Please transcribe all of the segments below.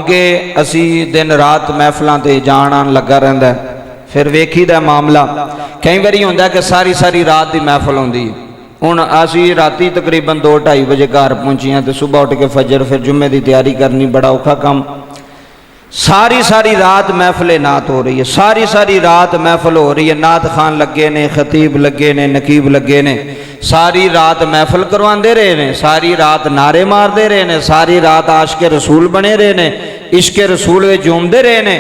ਅੱਗੇ ਅਸੀਂ ਦਿਨ ਰਾਤ ਮਹਿਫਲਾਂ ਤੇ ਜਾਣ ਆਉਣ ਲੱਗਾ ਰਹਿੰਦਾ। ਫਿਰ ਵੇਖੀਦਾ ਮਾਮਲਾ, ਕਈ ਵਾਰੀ ਹੁੰਦਾ ਕਿ ਸਾਰੀ ਸਾਰੀ ਰਾਤ ਦੀ ਮਹਿਫਲ ਹੁੰਦੀ। ਹੁਣ ਅਸੀਂ ਰਾਤੀ ਤਕਰੀਬਨ 2-2:30 ਵਜੇ ਘਰ ਪਹੁੰਚੀਆਂ ਤੇ ਸੁਬਹ ਉੱਠ ਕੇ ਫਜਰ, ਫਿਰ ਜੁਮੇ ਦੀ ਤਿਆਰੀ ਕਰਨੀ, ਬੜਾ ਔਖਾ ਕੰਮ। सारी सारी रात महफिल नात हो रही है, सारी सारी रात महफिल हो रही है, नात खान लगे ने, खतीब लगे ने, नकीब लगे ने, सारी रात महफिल करवाते रहे ने, सारी रात नारे मारते रहे ने, सारी रात आशिक रसूल बने रहे ने, इश्क रसूल में झूमते रहे ने।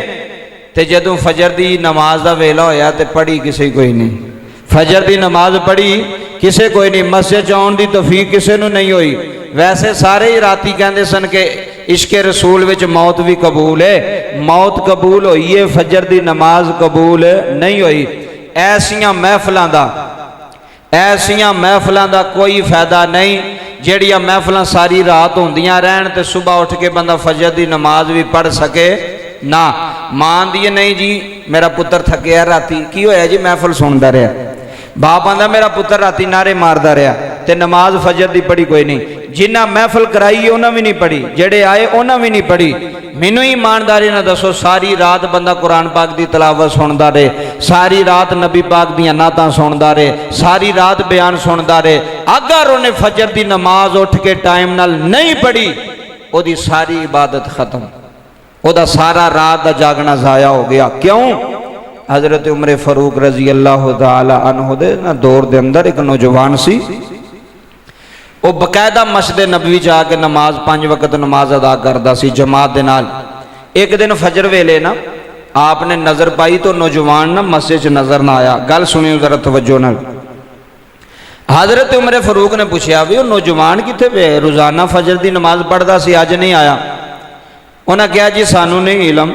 ते जदों फजर की नमाज का वेला होया ते पढ़ी किसी कोई नहीं, फजर की नमाज पढ़ी किसी कोई नहीं, मस्जिद आउण दी तौफीक किसी नूं नहीं हुई। वैसे सारे ही राती कहते सन कि इश्क रसूल विच मौत भी कबूल है, मौत कबूल होई है, फजर की नमाज कबूल नहीं हुई। ऐसियां महफिलों का कोई फायदा नहीं जिहड़ियां महफिलां सारी रात होंदियां रहन ते सुबह उठ के बंदा फजर की नमाज भी पढ़ सके ना। मान दी नहीं जी मेरा पुत्र थकिया राती, की होया जी महफिल सुनता रहा, बाप आंदा मेरा पुत्र राती नारे मारदा रहा ते नमाज फजर की पढ़ी कोई नहीं। जिन्ना महफिल कराई उन्हें भी नहीं पढ़ी, जेड़े आए उन्हें भी नहीं पढ़ी। मैनू ईमानदारी ना दसो, सारी रात बंदा कुरान पाक की तलावत सुनता रहे, सारी रात नबी पाक दी नातां सुनता रहे, सारी रात बयान सुनता रहे, अगर उन्हें फजर की नमाज उठ के टाइम नाल नहीं पढ़ी, ओदी सारी इबादत खत्म, ओदा सारा रात का जागना जाया हो गया। क्यों? हजरत उमर फारूक रजी अल्लाह तआला अन्हु दे ना दौर दे अंदर एक नौजवान सी, वो बकायदा मस्जिद नबवी च आके नमाज 5 वक्त नमाज अदा करता सी जमात दे नाल। एक दिन फजर वेले ना आपने नज़र पाई तो नौजवान ना मस्जिद च नज़र ना आया। गल सुनियो जरा तवज्जो नाल। हजरत उमर फारूक ने पूछा भी वो नौजवान कित्थे पे, रोज़ाना फजर की नमाज पढ़ता सी, अज नहीं आया। उन्हें कहा जी सानू नहीं इलम,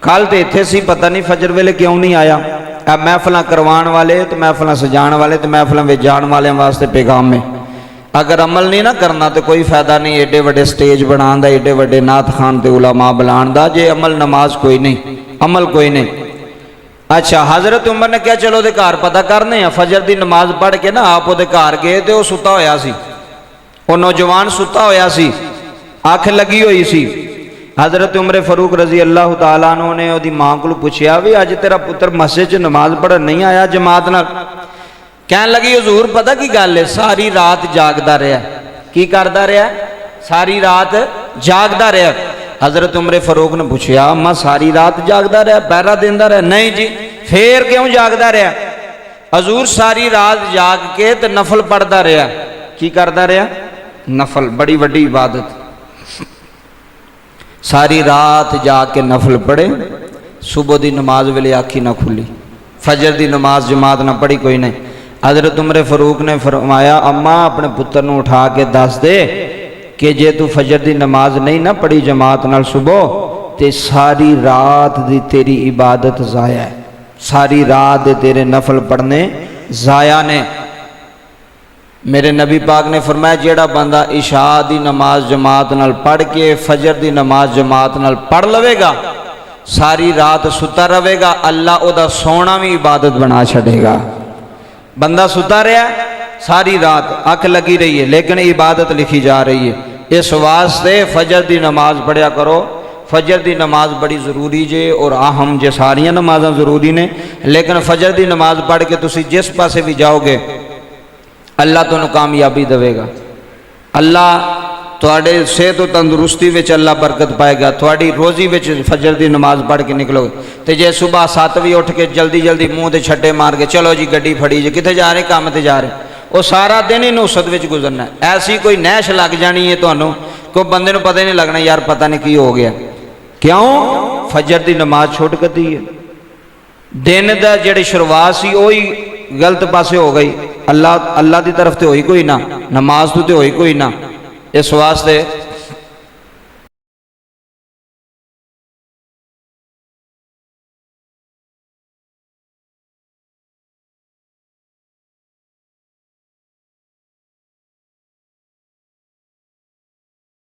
कल तो इत्थे सी, पता नहीं फजर वेले क्यों नहीं आया। अब महफिल करवाने वाले तो महफिल सजाने वाले तो महफिलों में जान वाले वास्ते पैगाम है, अगर अमल नहीं ना करना तो कोई फायदा नहीं एडे वड्डे स्टेज बनाने का, एडे वड्डे नात खान ते उलमा बुलाने का, जे अमल नमाज कोई नहीं, अमल कोई नहीं। अच्छा, हजरत उमर ने कहा चलो दे घर पता करने हैं। फजर की नमाज पढ़ के ना आप वो घर गए तो सुता होया सी, वो नौजवान सुता होया सी, अख लगी हुई सी। हजरत उमर फारूक रजी अल्लाह तआला अन्हु ने ओदी मां को पूछा भी अज तेरा पुत्र मस्जिद च नमाज पढ़न नहीं आया जमात नाल। कहन लगी हुजूर पता की गल है, सारी रात जागदा रहा। की करदा रहा? सारी रात जागदा रहा। हजरत उमर फारूक ने पूछा अम्मा सारी रात जागदा रहा, पहरा देंदा रहा? नहीं जी। फिर क्यों जागदा रहा? हजूर सारी रात जाग के ते नफल पढ़दा रहा। की करदा रहा? नफल, बड़ी वड्डी इबादत। सारी रात जाग के नफल पढ़े, सुबह की नमाज वेले आखी ना खुली, फजर की नमाज जमात ना पढ़ी कोई नहीं। हजरत उमर फारूक ने फरमाया अम्मा अपने पुत्र को उठा के दस दे कि जे तू फजर की नमाज नहीं ना पढ़ी जमात नाल सुबह ते सारी रात दी तेरी इबादत जाया है, सारी रात दे तेरे नफल पढ़ने जाया ने। मेरे नबी पाक ने फरमाया जेड़ा बंदा इशा दी नमाज जमात नाल पढ़ के फजर की नमाज जमात नाल पढ़ लवेगा, सारी रात सुता रहेगा, अल्लाह ओदा सोना भी इबादत बना छड़ेगा। बंदा सुता रहा सारी रात, अख लगी रही है, लेकिन इबादत लिखी जा रही है। इस वास्ते फजर की नमाज पढ़िया करो। फजर की नमाज बड़ी ज़रूरी जे और अहम जे, सारियां नमाज़ां ज़रूरी ने, लेकिन फजर की नमाज पढ़ के तुसी जिस पासे भी जाओगे अल्लाह तुहानू कामयाबी देवेगा। अल्लाह तुहाडे सेहत और तंदुरुस्ती विच अल्लाह बरकत पाएगा। तुहाडी रोज़ी विच फजर की नमाज पढ़ के निकलोगे। तो जे सुबह 7 बजे उठ के जल्दी जल्दी मूँह ते छट्टे मार के चलो जी गड्डी फड़ी जे कित्थे जा रहे, काम ते जा रहे, वो सारा दिन ही नुसरत विच गुजरना। ऐसी कोई नैश लग जानी है तुहानू, कोई बंदे नू पता ही नहीं लगना यार पता नहीं की हो गया। क्यों? फजर की नमाज छुट गई है। दिन का जिहड़ी शुरुआत सी वही गलत पासे हो गई। अल्लाह की तरफ तो होई कोई ना, नमाज तो होई कोई ना। इस वास्ते